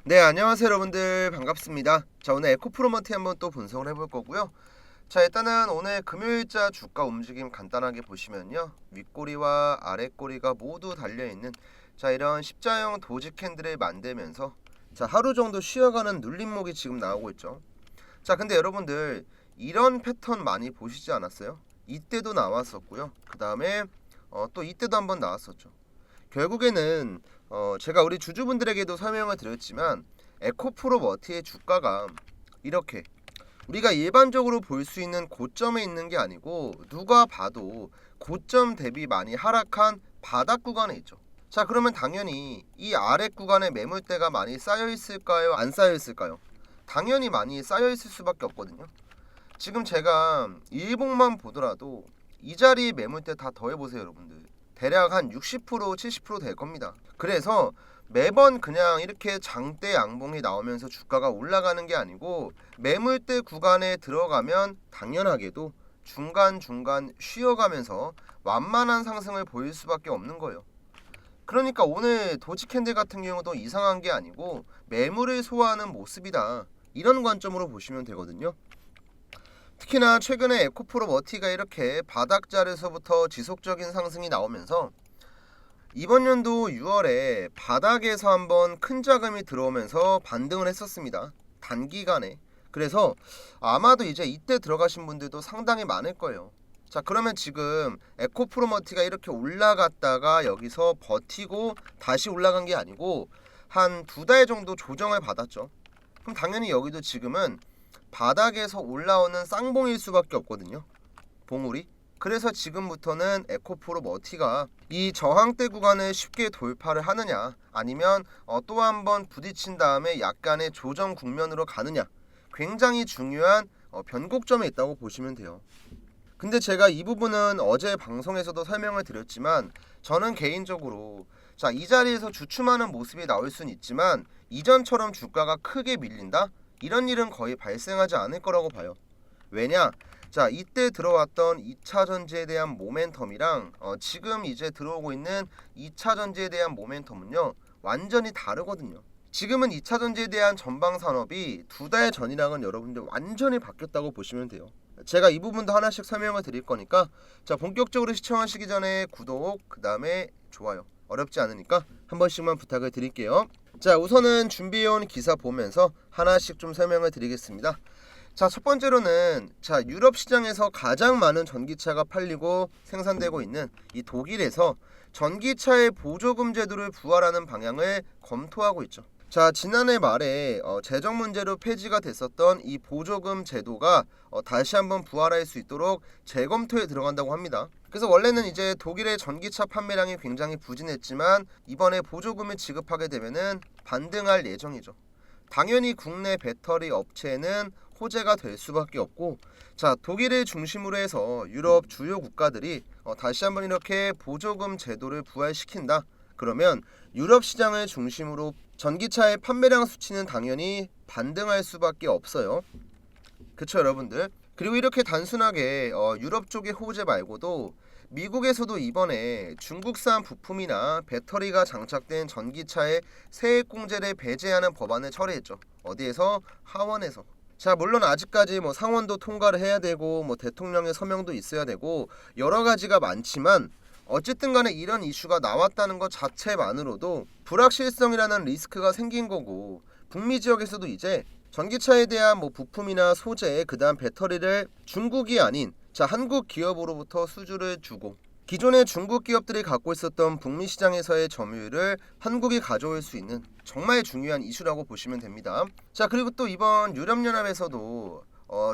네, 안녕하세요 여러분들, 반갑습니다. 자, 오늘 에코프로머티 한번 또 분석을 해볼 거고요. 자, 일단은 오늘 금요일자 주가 움직임 간단하게 보시면요, 윗꼬리와 아랫꼬리가 모두 달려있는 이런 십자형 도지 캔들을 만들면서 하루 정도 쉬어가는 눌림목이 지금 나오고 있죠. 자, 근데 여러분들 이런 패턴 많이 보시지 않았어요? 이때도 나왔었고요. 그 다음에 또 이때도 한번 나왔었죠. 결국에는 제가 우리 주주분들에게도 설명을 드렸지만, 에코프로머티의 주가가 이렇게 우리가 일반적으로 볼 수 있는 고점에 있는 게 아니고, 누가 봐도 고점 대비 많이 하락한 바닥 구간에 있죠. 자, 그러면 당연히 이 아래 구간에 매물대가 많이 쌓여 있을까요, 안 쌓여 있을까요? 당연히 많이 쌓여 있을 수밖에 없거든요. 지금 제가 일봉만 보더라도 이 자리 매물대 다 더해보세요 여러분들. 대략 한 60% 70% 될 겁니다. 그래서 매번 그냥 이렇게 장대 양봉이 나오면서 주가가 올라가는 게 아니고, 매물대 구간에 들어가면 당연하게도 중간중간 쉬어가면서 완만한 상승을 보일 수밖에 없는 거예요. 그러니까 오늘 도지 캔들 같은 경우도 이상한 게 아니고 매물을 소화하는 모습이다, 이런 관점으로 보시면 되거든요. 특히나 최근에 에코프로머티가 이렇게 바닥자리에서부터 지속적인 상승이 나오면서 이번 연도 6월에 바닥에서 한번 큰 자금이 들어오면서 반등을 했었습니다, 단기간에. 그래서 아마도 이제 이때 들어가신 분들도 상당히 많을 거예요. 자, 그러면 지금 에코프로머티가 이렇게 올라갔다가 여기서 버티고 다시 올라간 게 아니고 한 2달 정도 조정을 받았죠. 그럼 당연히 여기도 지금은 바닥에서 올라오는 쌍봉일 수밖에 없거든요, 봉우리. 그래서 지금부터는 에코프로머티가 이 저항대 구간을 쉽게 돌파를 하느냐, 아니면 또 한번 부딪힌 다음에 약간의 조정 국면으로 가느냐, 굉장히 중요한 변곡점에 있다고 보시면 돼요. 근데 제가 이 부분은 어제 방송에서도 설명을 드렸지만, 저는 개인적으로 이 자리에서 주춤하는 모습이 나올 수는 있지만 이전처럼 주가가 크게 밀린다, 이런 일은 거의 발생하지 않을 거라고 봐요. 왜냐? 이때 들어왔던 2차 전지에 대한 모멘텀이랑 지금 이제 들어오고 있는 2차 전지에 대한 모멘텀은요, 완전히 다르거든요. 지금은 2차 전지에 대한 전방 산업이 2달 전이랑은 여러분들 완전히 바뀌었다고 보시면 돼요. 제가 이 부분도 하나씩 설명을 드릴 거니까, 본격적으로 시청하시기 전에 구독, 그 다음에 좋아요, 어렵지 않으니까 한 번씩만 부탁을 드릴게요. 자, 우선은 준비해온 기사 보면서 하나씩 좀 설명을 드리겠습니다. 자, 첫 번째로는 유럽 시장에서 가장 많은 전기차가 팔리고 생산되고 있는 이 독일에서 전기차의 보조금 제도를 부활하는 방향을 검토하고 있죠. 자, 지난해 말에 재정 문제로 폐지가 됐었던 이 보조금 제도가 다시 한번 부활할 수 있도록 재검토에 들어간다고 합니다. 그래서 원래는 이제 독일의 전기차 판매량이 굉장히 부진했지만 이번에 보조금을 지급하게 되면은 반등할 예정이죠. 당연히 국내 배터리 업체는 호재가 될 수밖에 없고, 독일을 중심으로 해서 유럽 주요 국가들이 다시 한번 이렇게 보조금 제도를 부활시킨다, 그러면 유럽 시장을 중심으로 전기차의 판매량 수치는 당연히 반등할 수밖에 없어요. 그쵸 여러분들? 그리고 이렇게 단순하게 유럽 쪽의 호재 말고도 미국에서도 이번에 중국산 부품이나 배터리가 장착된 전기차의 세액공제를 배제하는 법안을 처리했죠. 어디에서? 하원에서. 자, 물론 아직까지 상원도 통과를 해야 되고 대통령의 서명도 있어야 되고 여러 가지가 많지만, 어쨌든 간에 이런 이슈가 나왔다는 것 자체만으로도 불확실성이라는 리스크가 생긴 거고, 북미 지역에서도 이제 전기차에 대한 부품이나 소재, 그 다음 배터리를 중국이 아닌 한국 기업으로부터 수주를 주고, 기존의 중국 기업들이 갖고 있었던 북미 시장에서의 점유율을 한국이 가져올 수 있는 정말 중요한 이슈라고 보시면 됩니다. 자, 그리고 또 이번 유럽연합에서도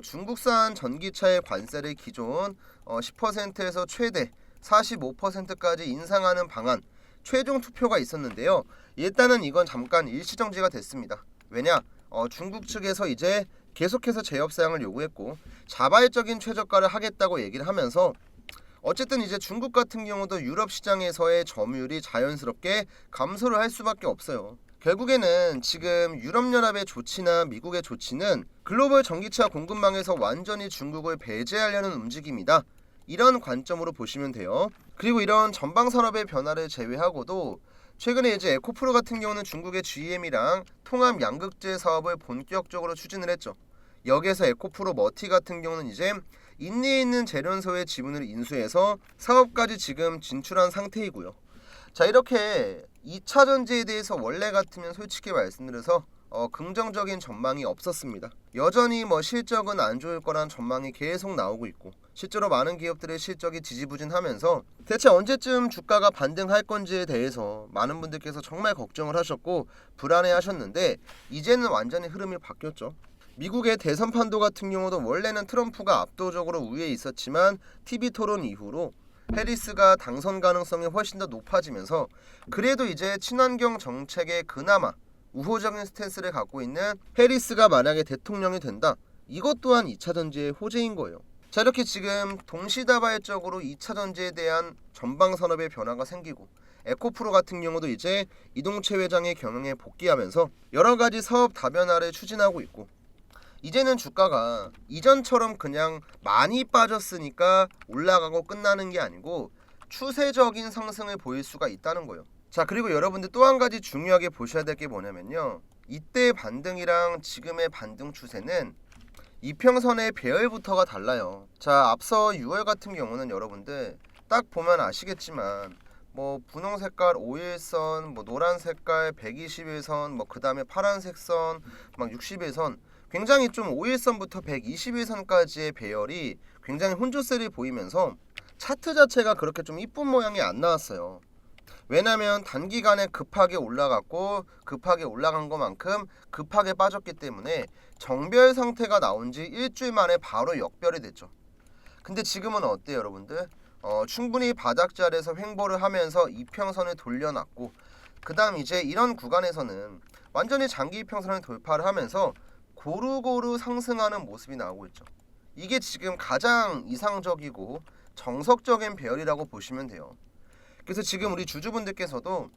중국산 전기차의 관세를 기존 10%에서 최대 45%까지 인상하는 방안 최종 투표가 있었는데요. 일단은 이건 잠깐 일시정지가 됐습니다. 왜냐? 중국 측에서 이제 계속해서 재협 사항을 요구했고 자발적인 최저가를 하겠다고 얘기를 하면서, 어쨌든 이제 중국 같은 경우도 유럽 시장에서의 점유율이 자연스럽게 감소를 할 수밖에 없어요. 결국에는 지금 유럽연합의 조치나 미국의 조치는 글로벌 전기차 공급망에서 완전히 중국을 배제하려는 움직임이다, 이런 관점으로 보시면 돼요. 그리고 이런 전방 산업의 변화를 제외하고도 최근에 이제 에코프로 같은 경우는 중국의 GM이랑 통합 양극재 사업을 본격적으로 추진을 했죠. 여기에서 에코프로 머티 같은 경우는 이제 인내에 있는 재련소의 지분을 인수해서 사업까지 지금 진출한 상태이고요. 자, 이렇게 2차 전지에 대해서 원래 같으면 솔직히 말씀드려서 긍정적인 전망이 없었습니다. 여전히 실적은 안 좋을 거란 전망이 계속 나오고 있고, 실제로 많은 기업들의 실적이 지지부진하면서 대체 언제쯤 주가가 반등할 건지에 대해서 많은 분들께서 정말 걱정을 하셨고 불안해하셨는데, 이제는 완전히 흐름이 바뀌었죠. 미국의 대선 판도 같은 경우도 원래는 트럼프가 압도적으로 우위에 있었지만 TV 토론 이후로 해리스가 당선 가능성이 훨씬 더 높아지면서, 그래도 이제 친환경 정책에 그나마 우호적인 스탠스를 갖고 있는 해리스가 만약에 대통령이 된다, 이것 또한 2차 전지의 호재인 거예요. 자, 이렇게 지금 동시다발적으로 2차 전지에 대한 전방 산업의 변화가 생기고, 에코프로 같은 경우도 이제 이동채 회장의 경영에 복귀하면서 여러 가지 사업 다변화를 추진하고 있고, 이제는 주가가 이전처럼 그냥 많이 빠졌으니까 올라가고 끝나는 게 아니고 추세적인 상승을 보일 수가 있다는 거예요. 자, 그리고 여러분들 또 한 가지 중요하게 보셔야 될 게 뭐냐면요, 이때의 반등이랑 지금의 반등 추세는 이평선의 배열부터가 달라요. 자, 앞서 6월 같은 경우는 여러분들 딱 보면 아시겠지만 분홍 색깔 5일선, 노란 색깔 121선, 그 다음에 파란색 선, 61선, 굉장히 좀 5일선부터 121선까지의 배열이 굉장히 혼조세를 보이면서 차트 자체가 그렇게 좀 이쁜 모양이 안 나왔어요. 왜냐면 단기간에 급하게 올라갔고, 급하게 올라간 것만큼 급하게 빠졌기 때문에 정별 상태가 나온 지 일주일 만에 바로 역별이 됐죠. 근데 지금은 어때요, 여러분들? 충분히 바닥자리에서 횡보를 하면서 이평선을 돌려놨고, 그 다음 이제 이런 구간에서는 완전히 장기 이평선을 돌파를 하면서 고루고루 상승하는 모습이 나오고 있죠. 이게 지금 가장 이상적이고 정석적인 배열이라고 보시면 돼요. 그래서 지금 우리 주주분들께서도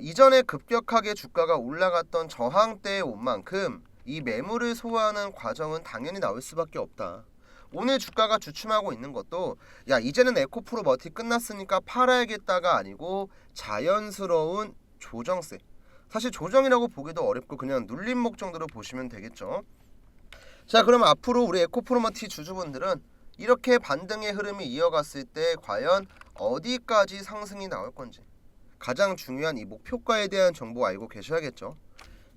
이전에 급격하게 주가가 올라갔던 저항대에 온 만큼 이 매물을 소화하는 과정은 당연히 나올 수밖에 없다. 오늘 주가가 주춤하고 있는 것도 이제는 에코프로 머티 끝났으니까 팔아야겠다가 아니고 자연스러운 조정세, 사실 조정이라고 보기도 어렵고 그냥 눌림목 정도로 보시면 되겠죠. 자, 그럼 앞으로 우리 에코프로머티 주주분들은 이렇게 반등의 흐름이 이어갔을 때 과연 어디까지 상승이 나올 건지, 가장 중요한 이 목표가에 대한 정보 알고 계셔야겠죠.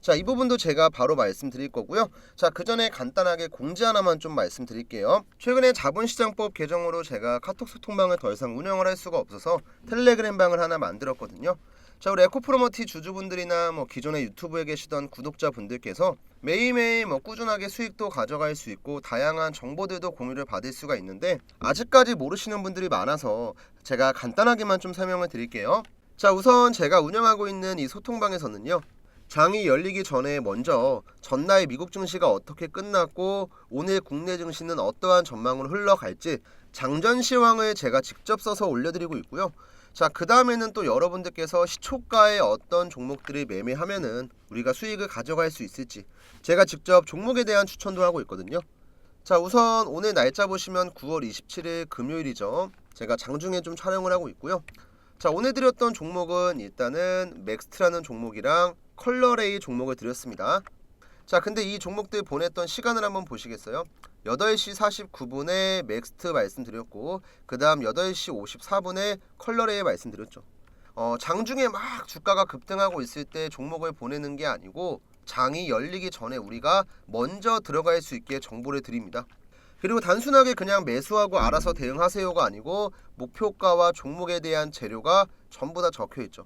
자, 이 부분도 제가 바로 말씀드릴 거고요. 자, 그 전에 간단하게 공지 하나만 좀 말씀드릴게요. 최근에 자본시장법 개정으로 제가 카톡 소통방을 더 이상 운영을 할 수가 없어서 텔레그램 방을 하나 만들었거든요. 자, 우리 에코프로머티 주주분들이나 기존에 유튜브에 계시던 구독자분들께서 매일매일 꾸준하게 수익도 가져갈 수 있고 다양한 정보들도 공유를 받을 수가 있는데, 아직까지 모르시는 분들이 많아서 제가 간단하게만 좀 설명을 드릴게요. 자, 우선 제가 운영하고 있는 이 소통방에서는요, 장이 열리기 전에 먼저 전날 미국 증시가 어떻게 끝났고 오늘 국내 증시는 어떠한 전망으로 흘러갈지 장전 시황을 제가 직접 써서 올려드리고 있고요. 자, 그 다음에는 또 여러분들께서 시초가에 어떤 종목들을 매매하면은 우리가 수익을 가져갈 수 있을지 제가 직접 종목에 대한 추천도 하고 있거든요. 자, 우선 오늘 날짜 보시면 9월 27일 금요일이죠. 제가 장중에 좀 촬영을 하고 있고요. 자, 오늘 드렸던 종목은 일단은 맥스트라는 종목이랑 컬러레이 종목을 드렸습니다. 자, 근데 이 종목들 보냈던 시간을 한번 보시겠어요? 8시 49분에 맥스트 말씀드렸고, 그 다음 8시 54분에 컬러레이 말씀드렸죠. 장중에 막 주가가 급등하고 있을 때 종목을 보내는 게 아니고 장이 열리기 전에 우리가 먼저 들어갈 수 있게 정보를 드립니다. 그리고 단순하게 그냥 매수하고 알아서 대응하세요가 아니고 목표가와 종목에 대한 재료가 전부 다 적혀있죠.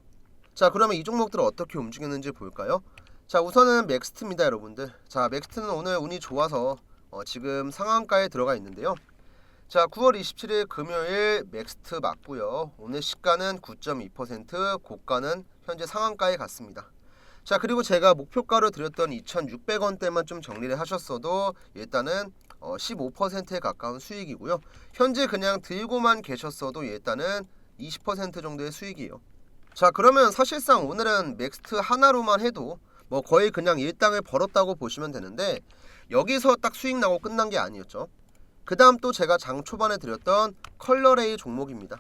자, 그러면 이 종목들 어떻게 움직였는지 볼까요? 자, 우선은 맥스트입니다, 여러분들. 자, 맥스트는 오늘 운이 좋아서 지금 상한가에 들어가 있는데요. 자, 9월 27일 금요일 맥스트 맞고요. 오늘 시가는 9.2%, 고가는 현재 상한가에 갔습니다. 자, 그리고 제가 목표가로 드렸던 2,600원대만 좀 정리를 하셨어도 일단은 15%에 가까운 수익이고요. 현재 그냥 들고만 계셨어도 일단은 20% 정도의 수익이에요. 자, 그러면 사실상 오늘은 맥스트 하나로만 해도 거의 그냥 일당을 벌었다고 보시면 되는데, 여기서 딱 수익 나고 끝난 게 아니었죠. 그 다음 또 제가 장 초반에 드렸던 컬러레이 종목입니다.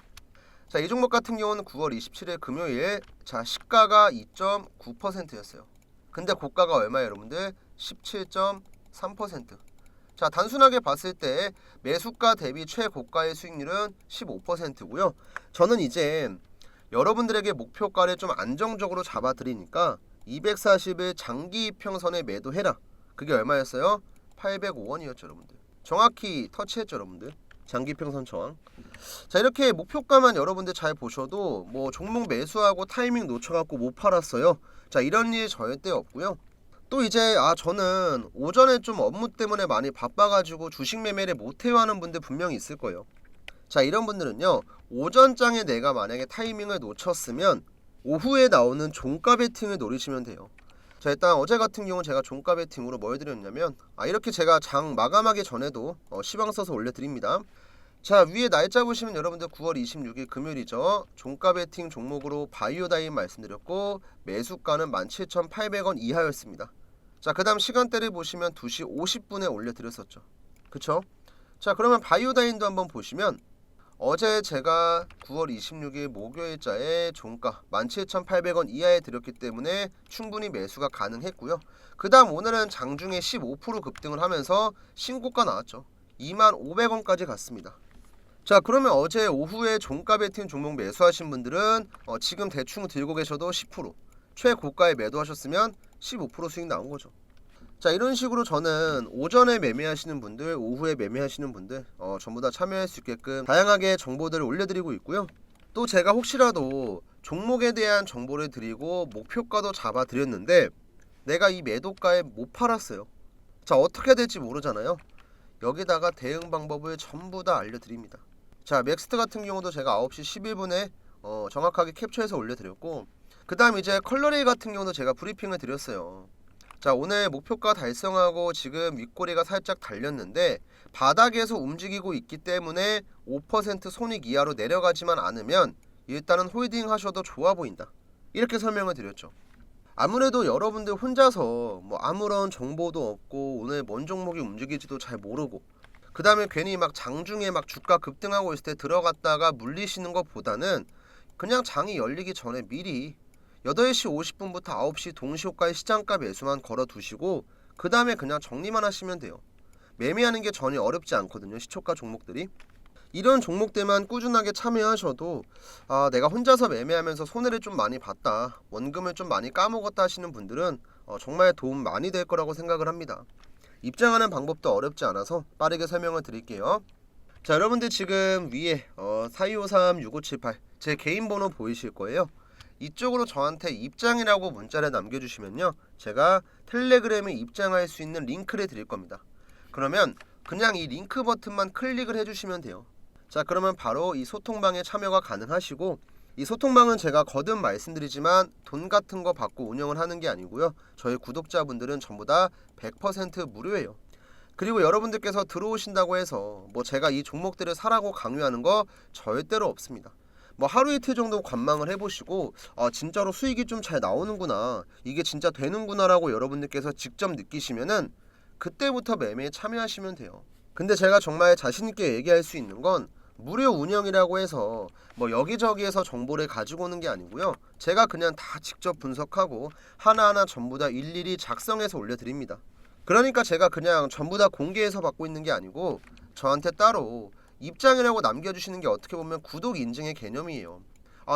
자, 이 종목 같은 경우는 9월 27일 금요일 자 시가가 2.9%였어요. 근데 고가가 얼마예요 여러분들? 17.3%. 자, 단순하게 봤을 때 매수가 대비 최고가의 수익률은 15%고요. 저는 이제 여러분들에게 목표가를 좀 안정적으로 잡아드리니까 240일 장기 이평선에 매도해라. 그게 얼마였어요? 805원이었죠 여러분들. 정확히 터치했죠 여러분들. 장기 이평선 저항. 자, 이렇게 목표가만 여러분들 잘 보셔도 뭐 종목 매수하고 타이밍 놓쳐갖고 못 팔았어요. 자, 이런 일 절대 없고요. 또 이제 저는 오전에 좀 업무 때문에 많이 바빠가지고 주식 매매를 못해요 하는 분들 분명히 있을 거예요. 자, 이런 분들은요, 오전장에 내가 만약에 타이밍을 놓쳤으면 오후에 나오는 종가 베팅을 노리시면 돼요. 자, 일단 어제 같은 경우는 제가 종가 베팅으로 뭘 드렸냐면 이렇게 제가 장 마감하기 전에도 시황 써서 올려드립니다. 자, 위에 날짜 보시면 여러분들 9월 26일 금요일이죠. 종가 베팅 종목으로 바이오다인 말씀드렸고 매수가는 17,800원 이하였습니다. 자, 그 다음 시간대를 보시면 2시 50분에 올려드렸었죠. 그쵸? 자, 그러면 바이오다인도 한번 보시면 어제 제가 9월 26일 목요일자에 종가 17,800원 이하에 드렸기 때문에 충분히 매수가 가능했고요. 그 다음 오늘은 장중에 15% 급등을 하면서 신고가 나왔죠. 25,500원까지 갔습니다. 자, 그러면 어제 오후에 종가 베팅 종목 매수하신 분들은 지금 대충 들고 계셔도 10%, 최고가에 매도하셨으면 15% 수익 나온 거죠. 자, 이런 식으로 저는 오전에 매매하시는 분들, 오후에 매매하시는 분들 전부 다 참여할 수 있게끔 다양하게 정보들을 올려드리고 있고요. 또 제가 혹시라도 종목에 대한 정보를 드리고 목표가도 잡아드렸는데 내가 이 매도가에 못 팔았어요. 자, 어떻게 될지 모르잖아요. 여기다가 대응 방법을 전부 다 알려드립니다. 자, 맥스트 같은 경우도 제가 9시 11분에 정확하게 캡처해서 올려드렸고, 그 다음 이제 컬러레이 같은 경우도 제가 브리핑을 드렸어요. 자, 오늘 목표가 달성하고 지금 윗꼬리가 살짝 달렸는데 바닥에서 움직이고 있기 때문에 5% 손익 이하로 내려가지만 않으면 일단은 홀딩 하셔도 좋아 보인다. 이렇게 설명을 드렸죠. 아무래도 여러분들 혼자서 뭐 아무런 정보도 없고 오늘 뭔 종목이 움직일지도 잘 모르고 그 다음에 괜히 막 장중에 막 주가 급등하고 있을 때 들어갔다가 물리시는 것보다는 그냥 장이 열리기 전에 미리 8시 50분부터 9시 동시호가의 시장가 매수만 걸어두시고 그 다음에 그냥 정리만 하시면 돼요. 매매하는 게 전혀 어렵지 않거든요. 시초가 종목들이. 이런 종목들만 꾸준하게 참여하셔도 내가 혼자서 매매하면서 손해를 좀 많이 봤다, 원금을 좀 많이 까먹었다 하시는 분들은 정말 도움 많이 될 거라고 생각을 합니다. 입장하는 방법도 어렵지 않아서 빠르게 설명을 드릴게요. 자, 여러분들 지금 위에 4253-6578 제 개인 번호 보이실 거예요. 이쪽으로 저한테 입장이라고 문자를 남겨주시면요, 제가 텔레그램에 입장할 수 있는 링크를 드릴 겁니다. 그러면 그냥 이 링크 버튼만 클릭을 해주시면 돼요. 자, 그러면 바로 이 소통방에 참여가 가능하시고, 이 소통방은 제가 거듭 말씀드리지만 돈 같은 거 받고 운영을 하는 게 아니고요, 저희 구독자분들은 전부 다 100% 무료예요. 그리고 여러분들께서 들어오신다고 해서 뭐 제가 이 종목들을 사라고 강요하는 거 절대로 없습니다. 뭐 하루 이틀 정도 관망을 해보시고 진짜로 수익이 좀 잘 나오는구나, 이게 진짜 되는구나 라고 여러분들께서 직접 느끼시면은 그때부터 매매에 참여하시면 돼요. 근데 제가 정말 자신있게 얘기할 수 있는 건 무료 운영이라고 해서 뭐 여기저기에서 정보를 가지고 오는 게 아니고요, 제가 그냥 다 직접 분석하고 하나하나 전부 다 일일이 작성해서 올려드립니다. 그러니까 제가 그냥 전부 다 공개해서 받고 있는 게 아니고 저한테 따로 입장이라고 남겨주시는 게 어떻게 보면 구독 인증의 개념이에요.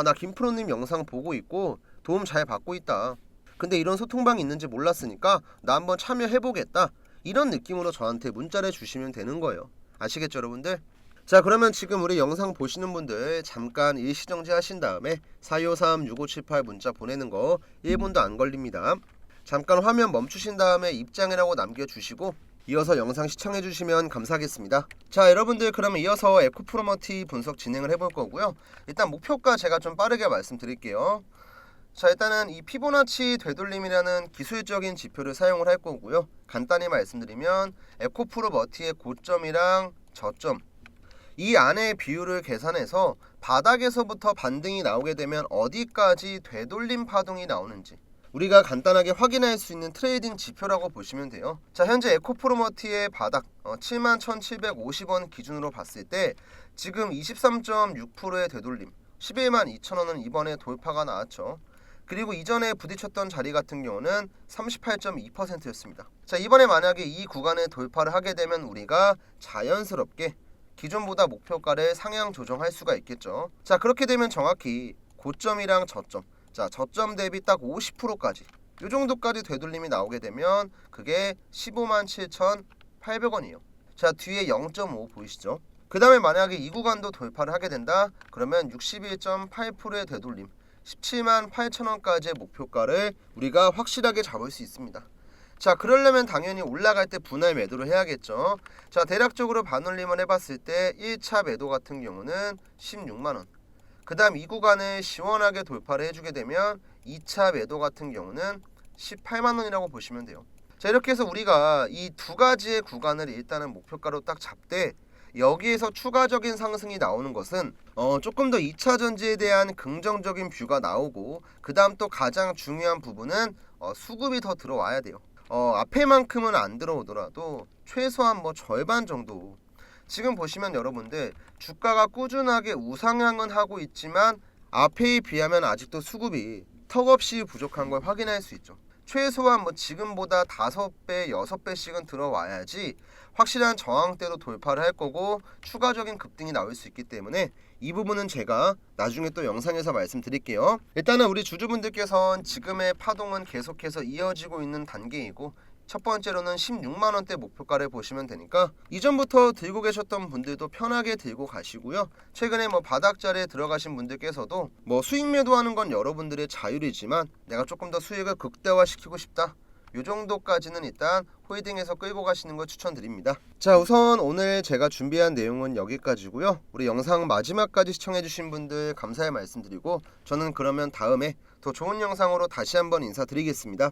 나 김프로님 영상 보고 있고 도움 잘 받고 있다, 근데 이런 소통방이 있는지 몰랐으니까 나 한번 참여해보겠다, 이런 느낌으로 저한테 문자를 주시면 되는 거예요. 아시겠죠 여러분들? 자, 그러면 지금 우리 영상 보시는 분들 잠깐 일시정지 하신 다음에 4253-6578 문자 보내는 거 1분도 안 걸립니다. 잠깐 화면 멈추신 다음에 입장이라고 남겨주시고 이어서 영상 시청해주시면 감사하겠습니다. 자, 여러분들 그러면 이어서 에코프로머티 분석 진행을 해볼 거고요. 일단 목표가 제가 좀 빠르게 말씀드릴게요. 자, 일단은 이 피보나치 되돌림이라는 기술적인 지표를 사용을 할 거고요. 간단히 말씀드리면 에코프로머티의 고점이랑 저점, 이 안의 비율을 계산해서 바닥에서부터 반등이 나오게 되면 어디까지 되돌림 파동이 나오는지 우리가 간단하게 확인할 수 있는 트레이딩 지표라고 보시면 돼요. 자, 현재 에코프로머티의 바닥 71,750원 기준으로 봤을 때 지금 23.6%의 되돌림, 112,200,000원은 이번에 돌파가 나왔죠. 그리고 이전에 부딪혔던 자리 같은 경우는 38.2%였습니다. 자, 이번에 만약에 이 구간에 돌파를 하게 되면 우리가 자연스럽게 기존보다 목표가를 상향 조정할 수가 있겠죠. 자, 그렇게 되면 정확히 고점이랑 저점, 자, 저점 대비 딱 50%까지 이 정도까지 되돌림이 나오게 되면 그게 157,800원이에요. 자, 뒤에 0.5 보이시죠? 그 다음에 만약에 이 구간도 돌파를 하게 된다 그러면 61.8%의 되돌림 178,000원까지의 목표가를 우리가 확실하게 잡을 수 있습니다. 자, 그러려면 당연히 올라갈 때 분할 매도를 해야겠죠. 자, 대략적으로 반올림을 해봤을 때 1차 매도 같은 경우는 16만원, 그 다음 이 구간을 시원하게 돌파를 해주게 되면 2차 매도 같은 경우는 18만원이라고 보시면 돼요. 자, 이렇게 해서 우리가 이 두 가지의 구간을 일단은 목표가로 딱 잡되 여기에서 추가적인 상승이 나오는 것은 조금 더 2차 전지에 대한 긍정적인 뷰가 나오고 그 다음 또 가장 중요한 부분은 수급이 더 들어와야 돼요. 앞에만큼은 안 들어오더라도 최소한 뭐 절반 정도. 지금 보시면 여러분들 주가가 꾸준하게 우상향은 하고 있지만 앞에에 비하면 아직도 수급이 턱없이 부족한 걸 확인할 수 있죠. 최소한 뭐 지금보다 5배, 6배씩은 들어와야지 확실한 저항대로 돌파를 할 거고 추가적인 급등이 나올 수 있기 때문에 이 부분은 제가 나중에 또 영상에서 말씀드릴게요. 일단은 우리 주주분들께서는 지금의 파동은 계속해서 이어지고 있는 단계이고 첫 번째로는 16만원대 목표가를 보시면 되니까 이전부터 들고 계셨던 분들도 편하게 들고 가시고요. 최근에 뭐 바닥자리에 들어가신 분들께서도 뭐 수익 매도하는 건 여러분들의 자율이지만 내가 조금 더 수익을 극대화시키고 싶다, 요 정도까지는 일단 홀딩해서 끌고 가시는 걸 추천드립니다. 자, 우선 오늘 제가 준비한 내용은 여기까지고요. 우리 영상 마지막까지 시청해주신 분들 감사의 말씀드리고 저는 그러면 다음에 더 좋은 영상으로 다시 한번 인사드리겠습니다.